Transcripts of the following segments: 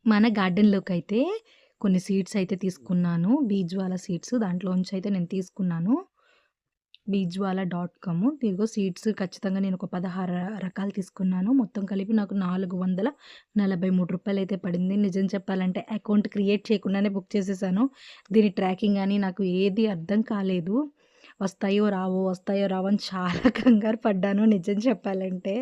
మన గార్డెన్‌లోకైతే కొన్ని సీడ్స్ అయితే తీసుకున్నాను. బీజ్వాలా సీడ్స్ దాంట్లోంచి అయితే నేను తీసుకున్నాను. బీజ్వాలా.కామ్ ఇదిగో సీడ్స్ ఖచ్చితంగా నేను ఒక 16 రకాలు తీసుకున్నాను. మొత్తం కలిపి నాకు రూ. 443 అయితే పడింది. నిజం చెప్పాలంటే అకౌంట్ క్రియేట్ చేయకుండానే బుక్ చేసేసాను. దీని ట్రాకింగ్ అని నాకు ఏది అర్థం కాలేదు. వస్తాయో రావో, వస్తాయో రావో అని చాలా కంగారు పడ్డాను నిజం చెప్పాలంటే.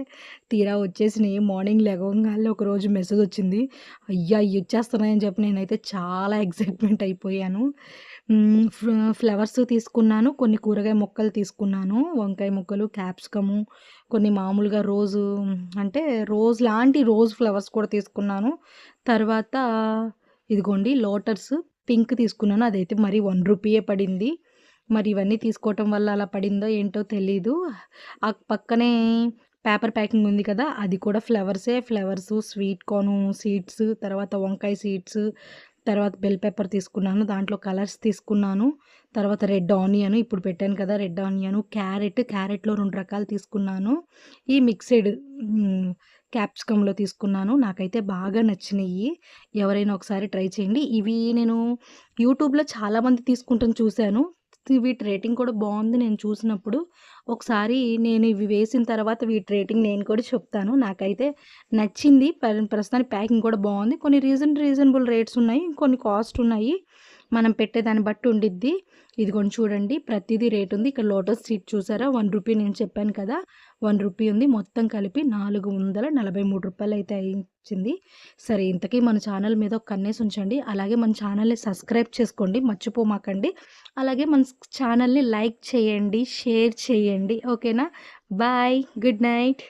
తీరా వచ్చేసినాయి. మార్నింగ్ లెగవంగాల్నే ఒకరోజు మెసేజ్ వచ్చింది. అయ్యా! ఇయ్యొచ్చేస్తున్నాయని చెప్పి నేనైతే చాలా ఎక్సైట్‌మెంట్ అయిపోయాను. ఫ్లవర్స్ తీసుకున్నాను. కొన్ని కూరగాయ మొక్కలు తీసుకున్నాను. వంకాయ మొక్కలు, క్యాప్సికము, కొన్ని మామూలుగా అంటే రోజ్ లాంటి రోజ్ ఫ్లవర్స్ కూడా తీసుకున్నాను. తర్వాత ఇదిగోండి లోటస్ పింక్ తీసుకున్నాను. అదైతే మరి రూ. 1 పడింది. మరి ఇవన్నీ తీసుకోవటం వల్ల అలా పడిందో ఏంటో తెలీదు. ఆ పక్కనే పేపర్ ప్యాకింగ్ ఉంది కదా! అది కూడా ఫ్లవర్సు, స్వీట్ కార్న్ సీడ్స్, తర్వాత వంకాయ సీడ్స్, తర్వాత బెల్ పెప్పర్ తీసుకున్నాను. దాంట్లో కలర్స్ తీసుకున్నాను. తర్వాత రెడ్ ఆనియన్ ఇప్పుడు పెట్టాను కదా! రెడ్ ఆనియను, క్యారెట్‌లో 2 రకాలు తీసుకున్నాను. ఈ మిక్స్‌డ్ క్యాప్సికమ్‌లో తీసుకున్నాను. నాకైతే బాగా నచ్చినియి. ఎవరైనా ఒకసారి ట్రై చేయండి. ఇవి నేను యూట్యూబ్‌లో చాలామంది తీసుకుంటం చూశాను. వీటి రేటింగ్ కూడా బావుంది నేను చూసినప్పుడు. ఒకసారి నేను ఇవి వేసిన తర్వాత వీటి రేటింగ్ నేను కూడా చెప్తాను. నాకైతే నచ్చింది. ప్రస్తుతానికి ప్యాకింగ్ కూడా బావుంది. కొన్ని రీజనబుల్ రేట్స్ ఉన్నాయి. కొన్ని కాస్ట్ ఉన్నాయి. మనం పెట్టేదాన్ని బట్టి ఉండిద్ది. ఇదిగోండి చూడండి ప్రతిదీ రేట్ ఉంది. ఇక్కడ లోటస్ సీడ్ చూసారా? రూ. 1 నేను చెప్పాను కదా! రూ. 1 ఉంది. మొత్తం కలిపి రూ. 443 అయితే అయింది. సరే ఇంతకీ మన ఛానల్ మీద ఒక కన్నేసి ఉంచండి. అలాగే మన ఛానల్‌ని సబ్స్క్రైబ్ చేసుకోండి. మర్చిపోమాకండి. అలాగే మన ఛానల్‌ని లైక్ చేయండి, షేర్ చేయండి. ఓకేనా? బాయ్. Good night.